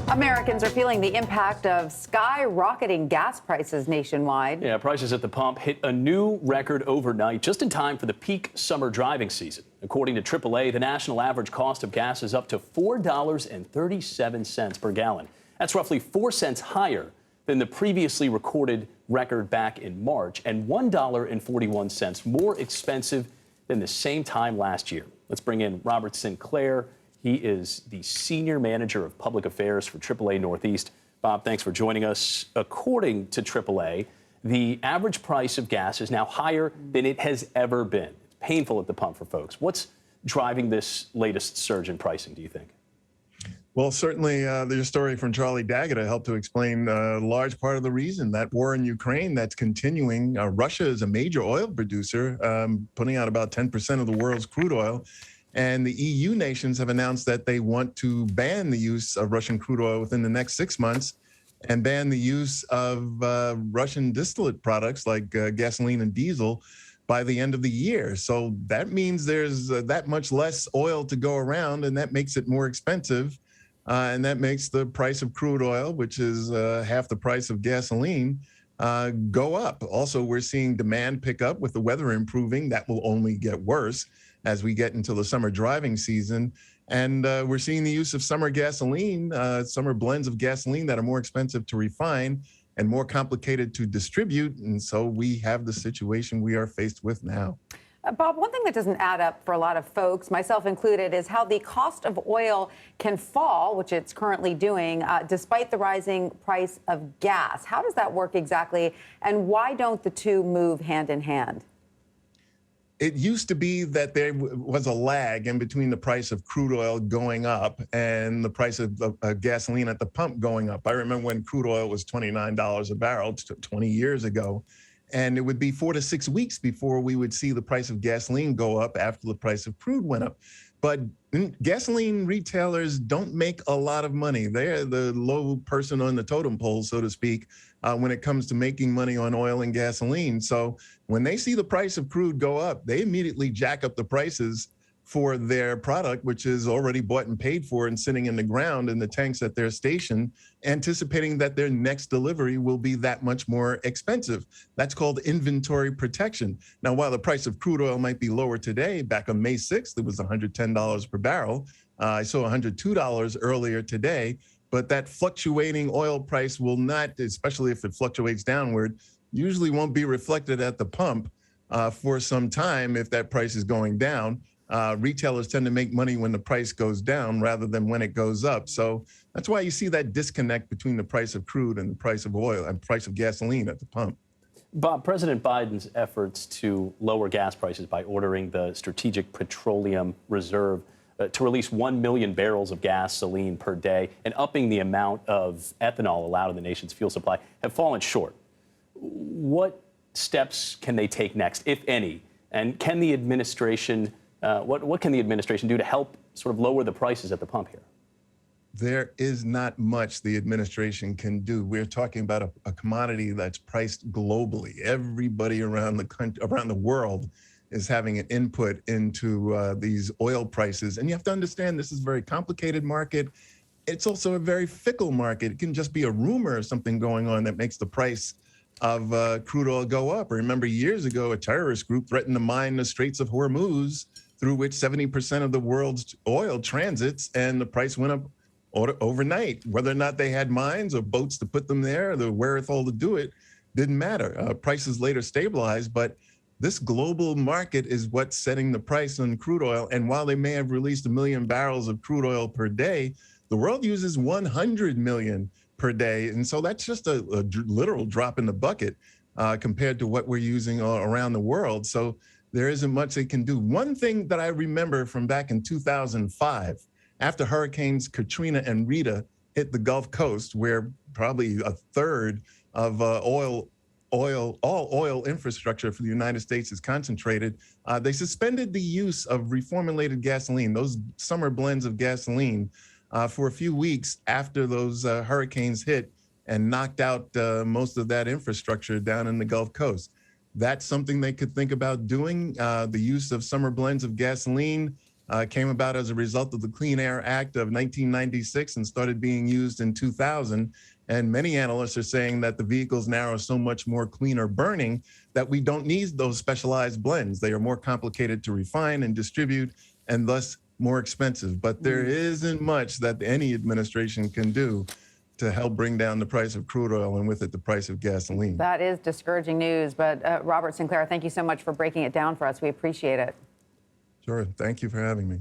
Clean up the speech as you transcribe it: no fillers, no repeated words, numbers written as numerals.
Americans are feeling the impact of skyrocketing gas prices nationwide. Yeah, prices at the pump hit a new record overnight, just in time for the peak summer driving season. According to AAA, the national average cost of gas is up to $4.37 per gallon. That's roughly 4 cents higher than the previously recorded record back in March, and $1.41 more expensive than the same time last year. Let's bring in Robert Sinclair. He is the Senior Manager of Public Affairs for AAA Northeast. Bob, thanks for joining us. According to AAA, the average price of gas is now higher than it has ever been. It's painful at the pump for folks. What's driving this latest surge in pricing, do you think? Well, certainly there's a story from Charlie Daggett helped to explain a large part of the reason. That war in Ukraine that's continuing. Russia is a major oil producer, putting out about 10% of the world's crude oil. And the EU nations have announced that they want to ban the use of Russian crude oil within the next 6 months and ban the use of Russian distillate products like gasoline and diesel by the end of the year. So that means there's that much less oil to go around, and that makes it more expensive. And that makes the price of crude oil, which is half the price of gasoline, go up. Also, we're seeing demand pick up with the weather improving. That will only get worse as we get into the summer driving season. And we're seeing the use of summer gasoline, summer blends of gasoline that are more expensive to refine and more complicated to distribute. And so we have the situation we are faced with now. Bob, one thing that doesn't add up for a lot of folks, myself included, is how the cost of oil can fall, which it's currently doing, despite the rising price of gas. How does that work exactly, and why don't the two move hand in hand? It used to be that there was a lag in between the price of crude oil going up and the price of gasoline at the pump going up. I remember when crude oil was $29 a barrel 20 years ago. And it would be 4 to 6 weeks before we would see the price of gasoline go up after the price of crude went up. But gasoline retailers don't make a lot of money. They're the low person on the totem pole, so to speak, when it comes to making money on oil and gasoline. So when they see the price of crude go up, they immediately jack up the prices for their product, which is already bought and paid for and sitting in the ground in the tanks at their station, anticipating that their next delivery will be that much more expensive. That's called inventory protection. Now, while the price of crude oil might be lower today, back on May 6th, it was $110 per barrel. I saw $102 earlier today, but that fluctuating oil price will not, especially if it fluctuates downward, usually won't be reflected at the pump for some time if that price is going down. Retailers tend to make money when the price goes down rather than when it goes up. So that's why you see that disconnect between the price of crude and the price of oil and price of gasoline at the pump. Bob, President Biden's efforts to lower gas prices by ordering the Strategic Petroleum Reserve to release 1 million barrels of gasoline per day and upping the amount of ethanol allowed in the nation's fuel supply have fallen short. What steps can they take next, if any? And can the administration what can the administration do to help sort of lower the prices at the pump here? There is not much the administration can do. We're talking about a commodity that's priced globally. Everybody around the country, around the world, is having an input into these oil prices. And you have to understand this is a very complicated market. It's also a very fickle market. It can just be a rumor of something going on that makes the price of crude oil go up. Remember, years ago, a terrorist group threatened to mine the Straits of Hormuz, through which 70% of the world's oil transits, and the price went up overnight. Whether or not they had mines or boats to put them there, the wherewithal to do it, didn't matter. Prices later stabilized, but this global market is what's setting the price on crude oil. And while they may have released 1 million barrels of crude oil per day, the world uses 100 million per day. And so that's just a literal drop in the bucket compared to what we're using around the world. So there isn't much they can do. One thing that I remember from back in 2005, after Hurricanes Katrina and Rita hit the Gulf Coast, where probably a third of all oil infrastructure for the United States is concentrated, they suspended the use of reformulated gasoline, those summer blends of gasoline, for a few weeks after those hurricanes hit and knocked out most of that infrastructure down in the Gulf Coast. That's something they could think about doing. The use of summer blends of gasoline came about as a result of the Clean Air Act of 1996 and started being used in 2000. And many analysts are saying that the vehicles now are so much more cleaner burning that we don't need those specialized blends. They are more complicated to refine and distribute and thus more expensive. But there isn't much that any administration can do to help bring down the price of crude oil and with it the price of gasoline. That is discouraging news. But Robert Sinclair, thank you so much for breaking it down for us. We appreciate it. Sure. Thank you for having me.